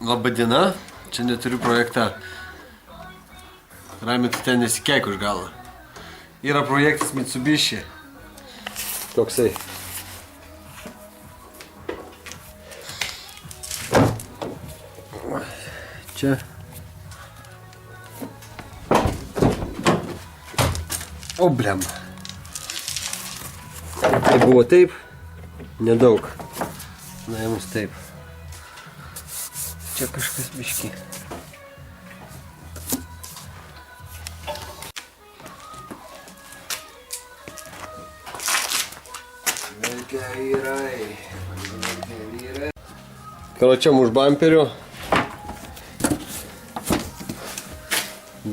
Labadiena, čia neturiu projektą. Ramiai tu ten nesikeik už galą. Yra projektas Mitsubishi. Toksai. Čia. O blem. Tai buvo taip, nedaug. Na, jums taip. Čia kažkas biški. Karočiam už bamperių.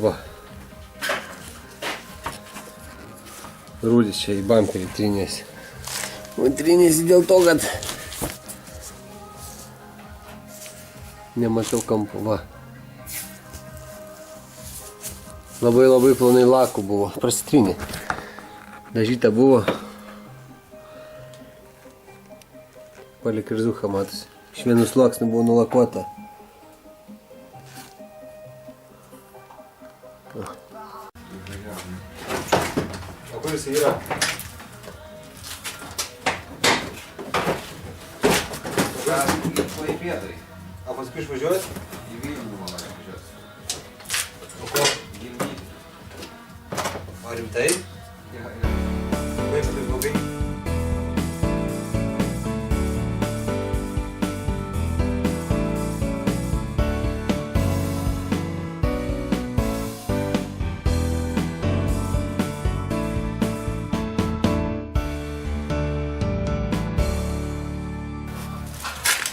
Va. Rūdis čia į bamperį trynėsi. O trynėsi dėl to, kad nematau kampo, va. Labai planai lakų buvo, prasitrynė. Dažyta buvo. Palik ir zucha matosi. Iš vienų sluoksnių buvo nulakuota. O kur jis yra? Klaipėdai. O paskui išvažiuosi? Į Vilnių man važiuosi. O ko? Gimdyti. O rimtai? Ja. Kaip tai blogai?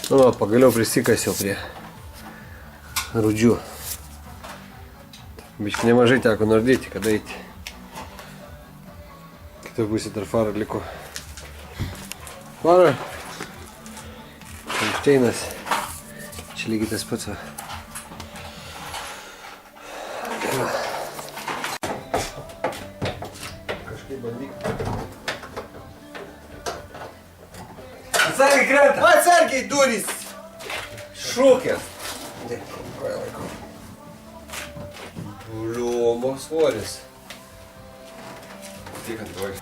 Nu, pagaliau prisikasiau prie rūdžių. Biškai nemažai teko nardyti, kad eiti. Kitoj pusėje dar fara liko. Fara. Einšteinas. Čia lygiai tas pats. Kažkaip bandyk. Atsargiai krenta! Atsargiai durys! Šūkės! Bliumo svoris. Tik ant toj.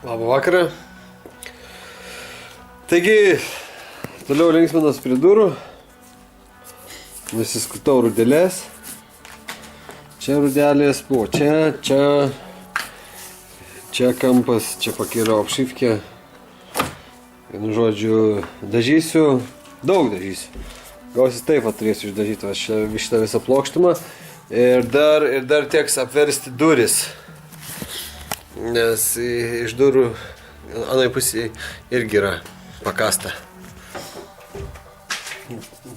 Labą vakarą. Taigi, toliau linksminas prie durų. Nusiskutau rūdelės. Čia rūdelės buvo, čia kampas, čia pakėliau apšifkę. Vienu žodžiu, dažysiu, daug dažysiu. Gausis taip, turėsiu išdažyti šitą visą plokštumą. Ir dar teks apversti duris. Nes iš durų anai pusėje irgi yra pakasta.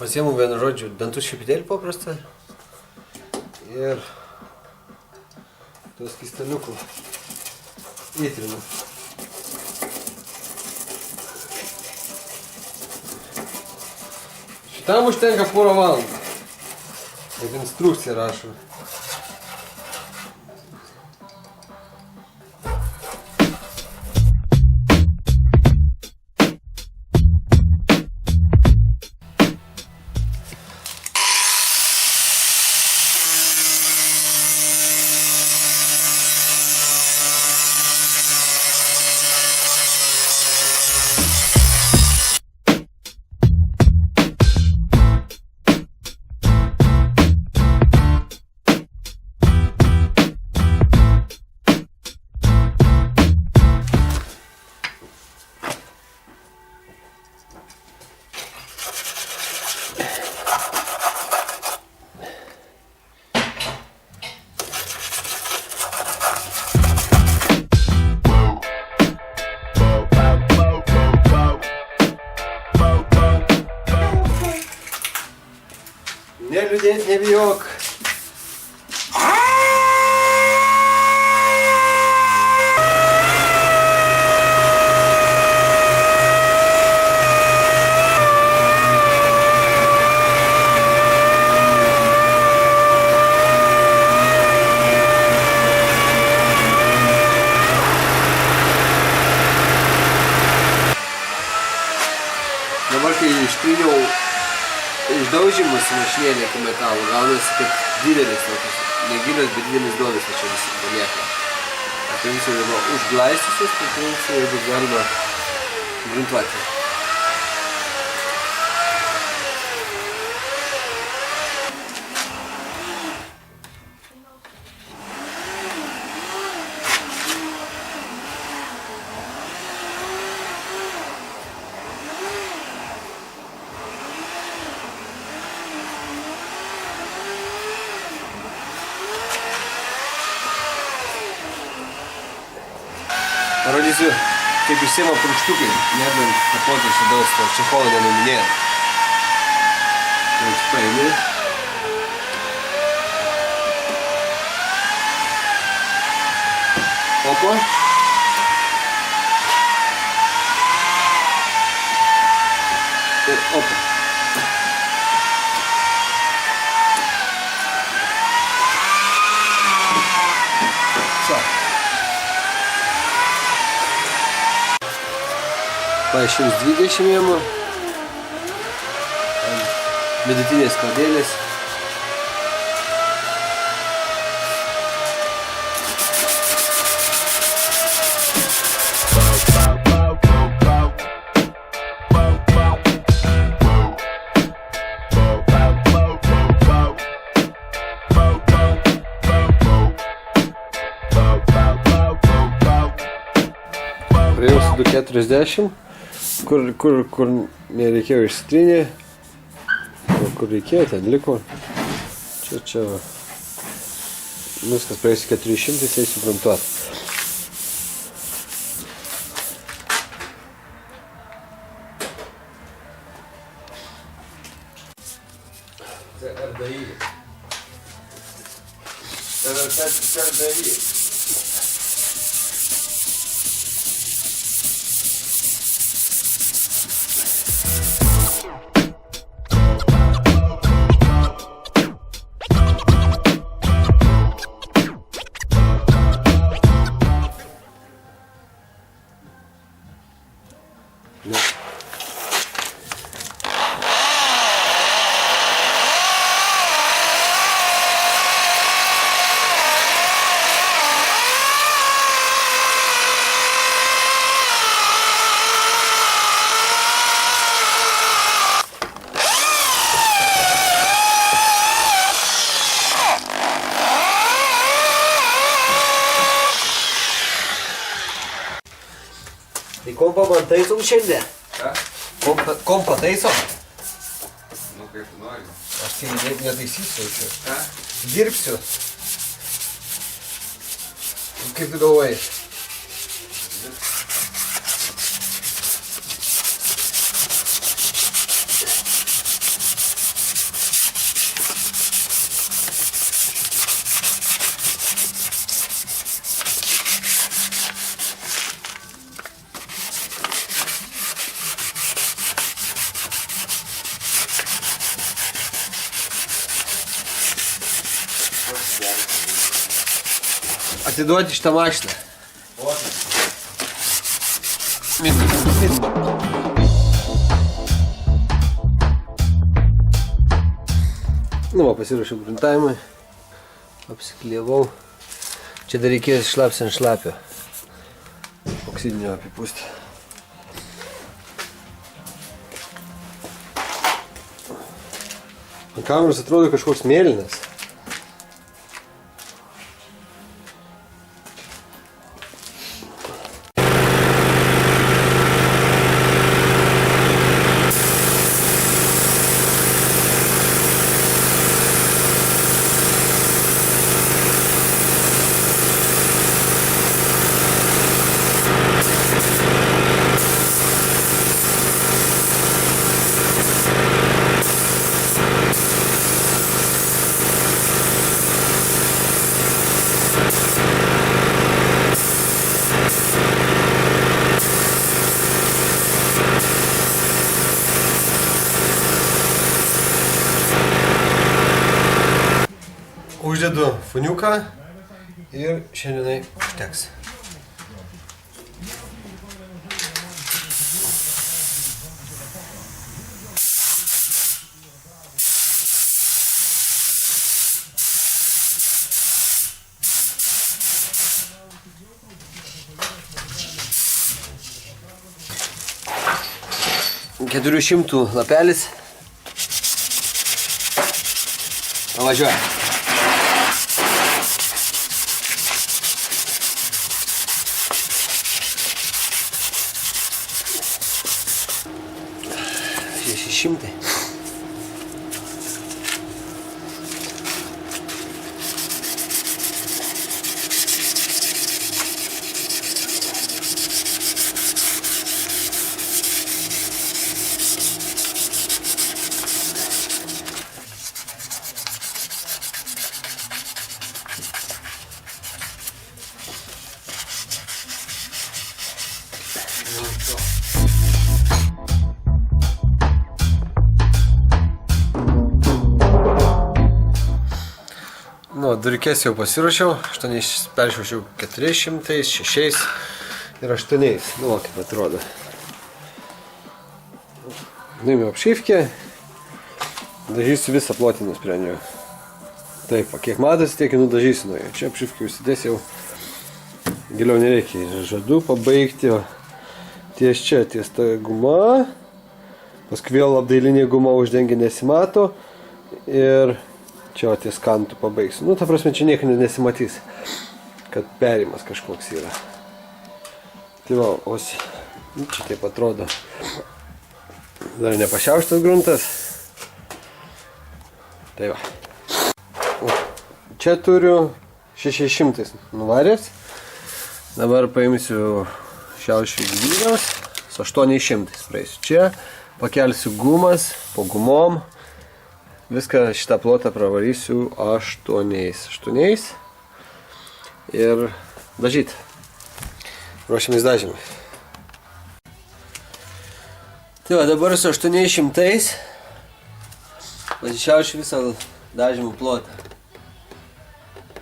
Pasiemu vienu žodžiu dantų šipitelį paprastą. Ir tuos skystaliukų įtrinu. Šitam užtenka porą valandų. Kaip instrukcija rašo. Neliūdėt, nebijok. Dabar kai ištryniau išdaužimas mašinėlė iki metalo, gaunasi kaip didelis tokius, negilios, bet didelis duolis, čia visi palieka. Tai visi dabar užglaistysius, tai visi jau bus galima gruntuoti. Parodysiu, kaip išsiima purkštukai, nebent kapotą iš vidaus, to čecholo nenuminėjau. Tai paimi. Opa. Ir opa. So. Pa 120 jėmų, vidutinės kodėlės. Praėjausi 240. Kur nereikėjo išsitrynė, kur reikėjo, ten liko. Čia viskas praėjusi 400, eisiu gruntuoti. Це РДІ. Це РДІ. Tai kompą man taisom šiandien? Ką? Kompą taisom? Nu kaip tu nori. Aš tai netaisysiu čia. Ką? Dirbsiu. Kaip tu galvoji? Atiduoti šitą mašiną. Nu, va, pasiruošiau gruntavimui. Apsiklievau. Čia dar reikės šlapsi ant šlapio. Oksidinio apipūsti. Ant kameros atrodo kažkoks mėlynas. Uždedu funiuką ir šiandienai užteks. 400 lapelis. Pavažiuoja. Šimtai. Nu, durikės jau pasiruošiau, peršiaušiau 400, 6 ir 8. Nu, kaip atrodo. Nuėmiau apšyfkę, dažysiu visą plotį nusprendžiau. Taip, kiek matosi, tiek nudažysiu nuo jo. Čia apšyfkę užsidės jau giliau nereikia. Žadu pabaigti ties čia, ties ta guma. Paskui vėl apdailinė guma uždengia nesimato ir čia ties kantų pabaigsiu. Nu, ta prasme, čia nieko nesimatys, kad perimas kažkoks yra. Tai va, čia taip atrodo. Dar nepašiauštas gruntas. Tai va. Čia turiu 600 nuvaręs. Dabar paimsiu šiaušiu gyvybės su 800 praeisiu. Čia pakelsiu gumas po gumom. Viską šitą plotą pravarysiu 8 ir dažyti. Ruošiamės dažymui. Tai va, dabar su 800 pasišiaušiu visą dažymų plotą.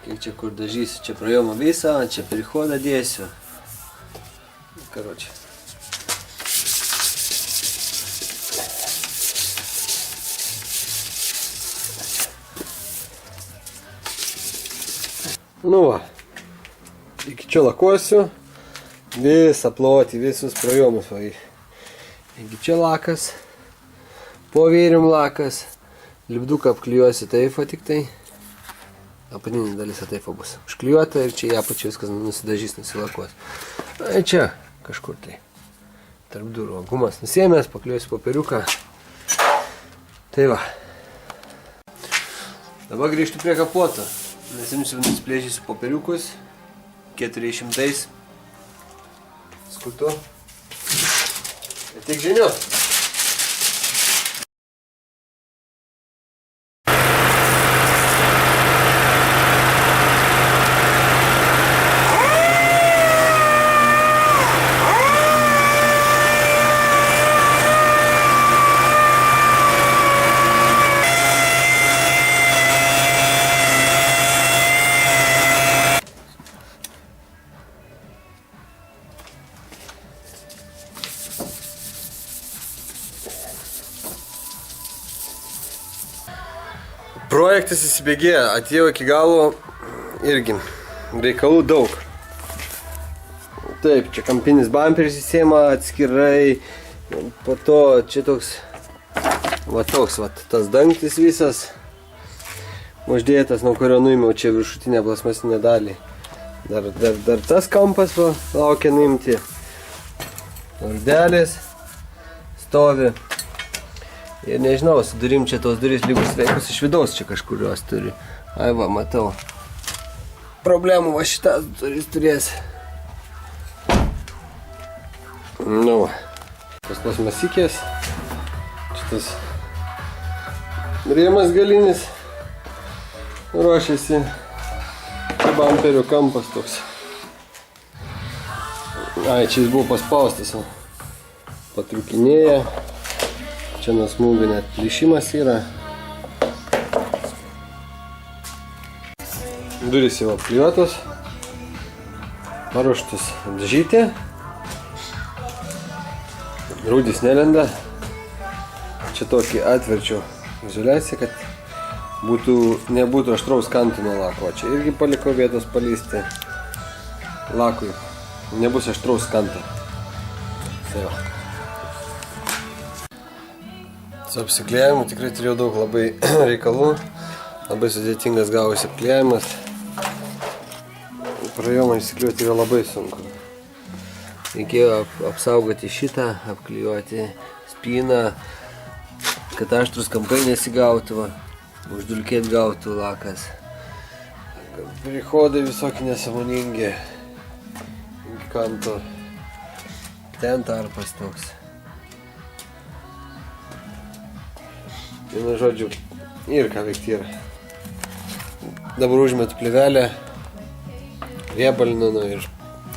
Kiek čia kur dažysiu, čia prajomą visą, čia perichodą dėsiu. Karočią. Nu va, iki čia lakuosiu visą plotį, visus prajomus. Iki čia lakas, po vėrium lakas, lipduką apklijuosiu taifą tik tai. Apatinė dalis taifa bus užklijuota ir čia į apačią viskas nusidažys, nusilakuos. Čia kažkur tai tarp durų gumas nusiėmęs, paklijuosiu popieriuką. Tai va. Dabar grįžtu prie kapoto. Nesimsiu nusiplėžysiu popieriukus 400 skutu. Ir tik žiniu. Projektas įsibėgėjo, atėjau iki galo irgi reikalų daug. Taip, čia kampinis bamperis įsėma atskirai, po to čia toks, va tas dangtis visas uždėtas, nuo kurio nuėmiau čia viršutinę plasmasinę dalį. Dar tas kampas va, laukia nuimti. Vardelis stovi. Ir nežinau, su durim čia tos durys lygus veikus iš vidaus čia kažkurios turi. Ai va, matau. Problemų va šitas durys turės. Nu, tas plasmasikės. Šitas rėmas galinis. Ruošiasi. Bamperio kampas toks. Ai, čia jis buvo paspaustas. Patrukinėja. Čia nuo smūgių net plyšimas yra. Durys jau apklijuotos. Paruoštas dažyti. Rūdys nelenda. Čia tokį atverčiau izoliaciją, kad nebūtų aštraus kantų nuo lako. Čia irgi paliko vietos palysti lakui. Nebus aštraus kanto. Tai va. Su apsiklėjimu tikrai turėjau daug labai reikalų. Labai sudėtingas gavosi apklėjimas. Praėjau man įsikliuoti yra labai sunku. Reikėjo apsaugoti šitą, apklijuoti spyną, kad aštrus kampai nesigautų, uždulkėt gautų lakas. Prihodai visokie nesąmoningi. Iki kanto. Ten tarpas toks. Vienu žodžiu, ir ką veikti yra. Dabar užmetu plėvelę, riebalinu ir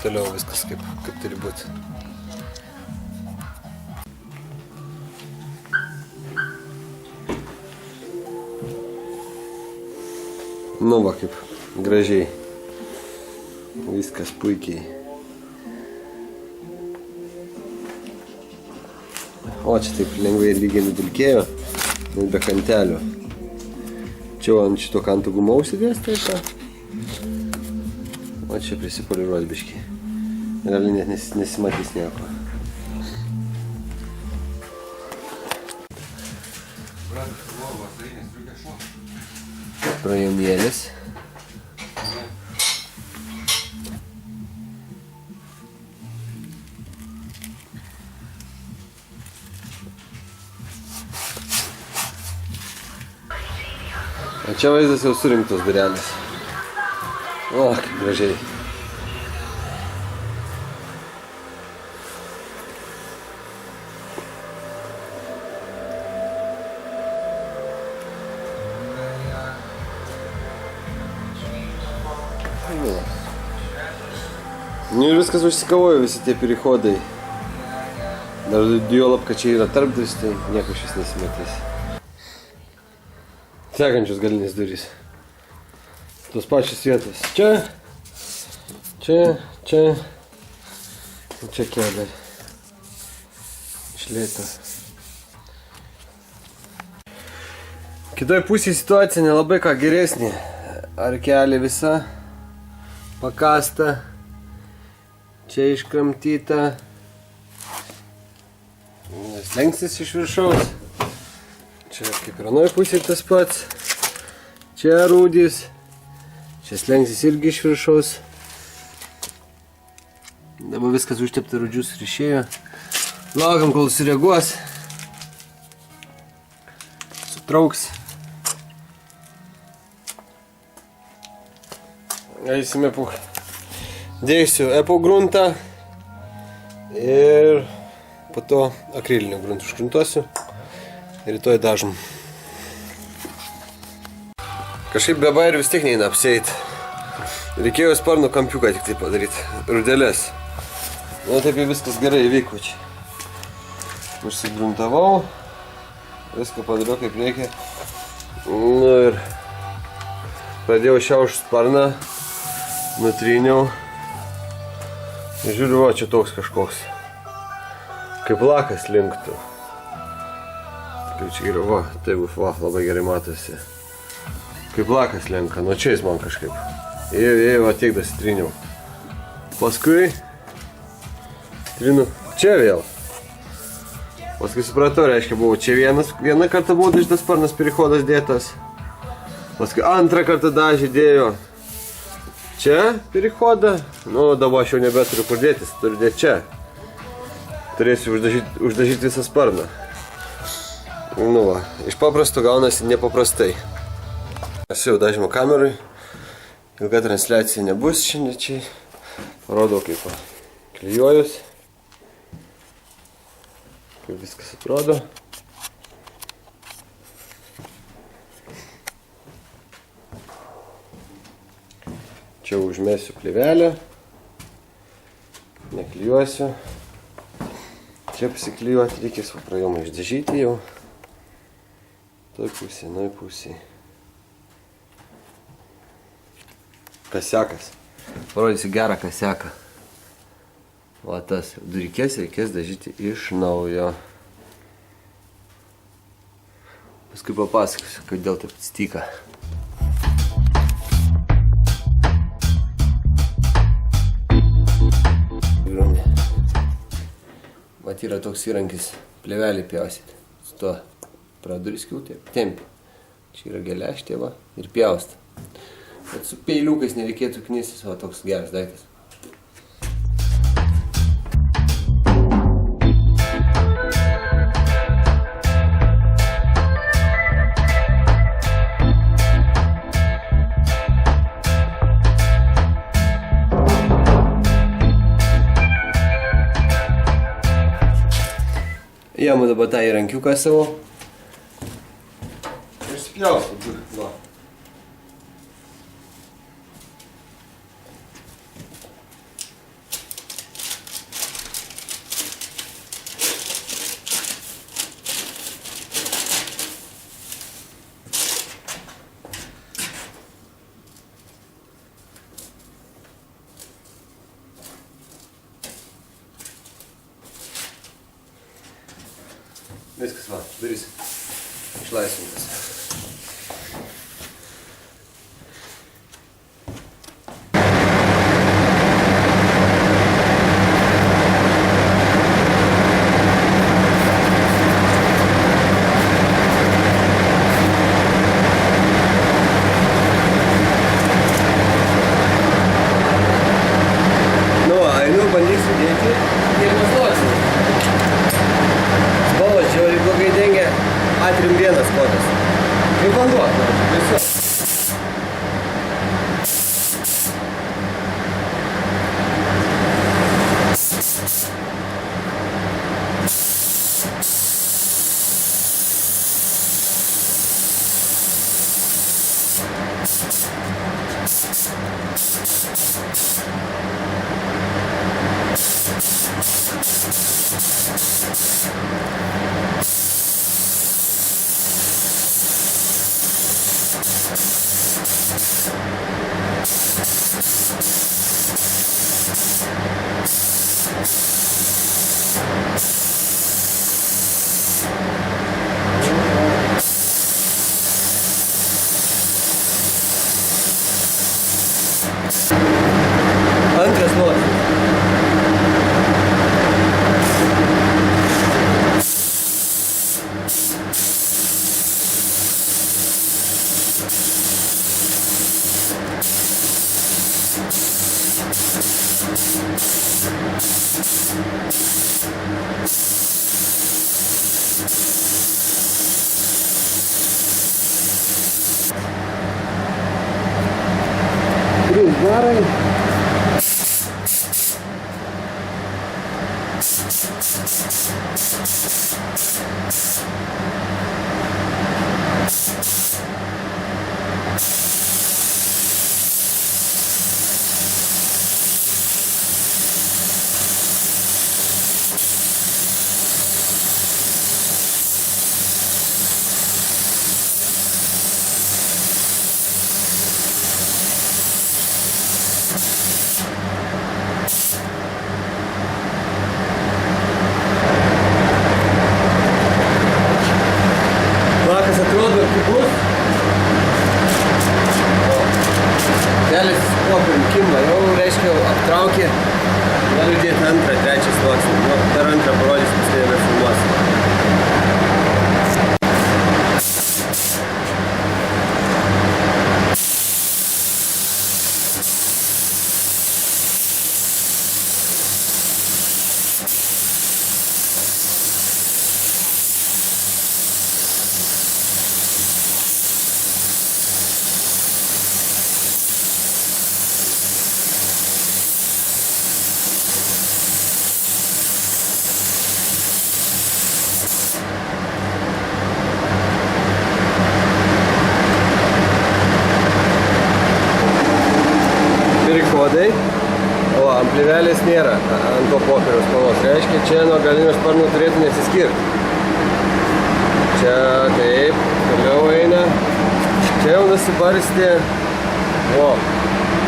toliau viskas kaip turi būti. Nu va, kaip gražiai. Viskas puikiai. O čia taip lengvai ir lygiai nudulkėjo. Net be kantelių. Čia ant šito kanto guma užsidės taip. O čia prisipoliruos biškį. Realiai net nesimatys nieko. Praėjomėlis. O čia vaizdas jau surinktos durelės. O, kaip gražiai. Nu ir viskas užsikavojo, visi tie perihodai. Dar juolab, kad čia yra tarpduris, tai nieko šis nesimatys. Sekančios galinės durys. Tos pačios vietos. Čia. Čia keliai. Iš lėto. Kitoj pusėje situacija nelabai ką geresnė. Arkelė visa pakasta. Čia iškramtyta. Slengstis iš viršaus. Čia kaip ir anoj pusėje tas pats. Čia rūdys. Čia slengstis irgi iš viršaus. Dabar viskas užtepta rūdžius ir išėjo. Laukiam, kol sureaguos. Sutrauks. Eisime dėsiu EPO gruntą. Ir po to akrilinio gruntą užgruntuosiu. Rytoj dažom. Kažkaip be bairių vis tiek neina apsieit. Reikėjo sparno kampiuką tik tai padaryti. Rudelės. Nu taip jau viskas gerai įvyko čia. Užsigruntavau. Viską padariau kaip reikia. Nu ir pradėjau šiaušt sparną. Nutryniau. Ir žiūriu, va, čia toks kažkoks. Kaip lakas linktų. Kaip čia yra, va, taip, va, labai gerai matosi. Kaip lakas lenka, nu čia jis man kažkaip. Va, tiek dasitryniau. Paskui trinu čia vėl. Paskui supratau, reiškia, buvo čia vieną kartą buvo dažytas sparnas perihodas dėtas. Paskui antrą kartą dažį dėjo čia perihodą. Nu, dabar aš jau nebeturiu kur dėtis, turiu dėti čia. Turėsiu uždažyti visą sparną. Nu va, iš paprasto gaunasi nepaprastai. Esu jau dažymo kamerui. Ilga transliacija nebus šiandien čia. Rodau kaip klijuojus. Kaip viskas atrodo. Čia užmesiu plėvelę. Neklijuosiu. Čia pasiklijuoti reikės, va praėjomą išdažyti jau. Toj pusėje, nuoj pusėje. Kasiakas. Parodysiu gerą kasiaką. O tas durikės reikės dažyti iš naujo. Paskui papasakosiu, kodėl taip atsitika. Vat yra toks įrankis plėvelį pjausit. Su tuo praduri skiauti, tempi. Čia yra geležtė va ir pjausta. Bet su peiliukais nereikėtų knistis, o toks geras daiktas. Jėmu dabar tą įrankiuką savo. Ir spjaustu, va. Viskas va, durys išlaisvintas. Nu, einu bandysiu dėti pirmas sluoksnis. Spalvos žiauriai blogai dengia A31 kodas. Kaip vanduo, tiesiog. Antras sluoksnis. Trys garai. Lakas atrodo pigus. Kelis kopim kimba, jau reiškia aptraukė. Galiu dėti antrą, trečią sluoksnį. Nu, per antrą parodys, paskui nefilmuosiu. Kodai, o amplivelės nėra ant to popieriaus spalvos. Reiškia, čia nuo galinio sparno turėtų nesiskirti. Čia taip, toliau eina. Čia jau nusibarstė, o,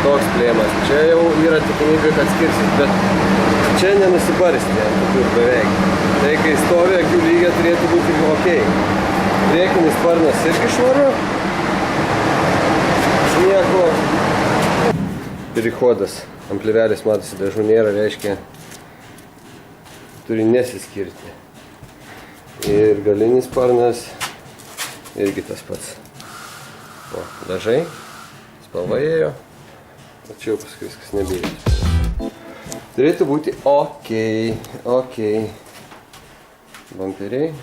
toks plėmas. Čia jau yra tikimybė, kad skirsis, bet čia nenusibarstė ant tokių beveik. Tai kai stovi, akių lygia turėtų būti ok. Priekinis sparnas irgi švaru. Nieko. Perichodas. Amplivelės matosi dažų nėra, reiškia turi nesiskirti. Ir galinis sparnas Irgi tas pats. O, dažai. Spalva ėjo. Tačiau paskui viskas nebėjo. Turėtų būti okei. Bumperiai.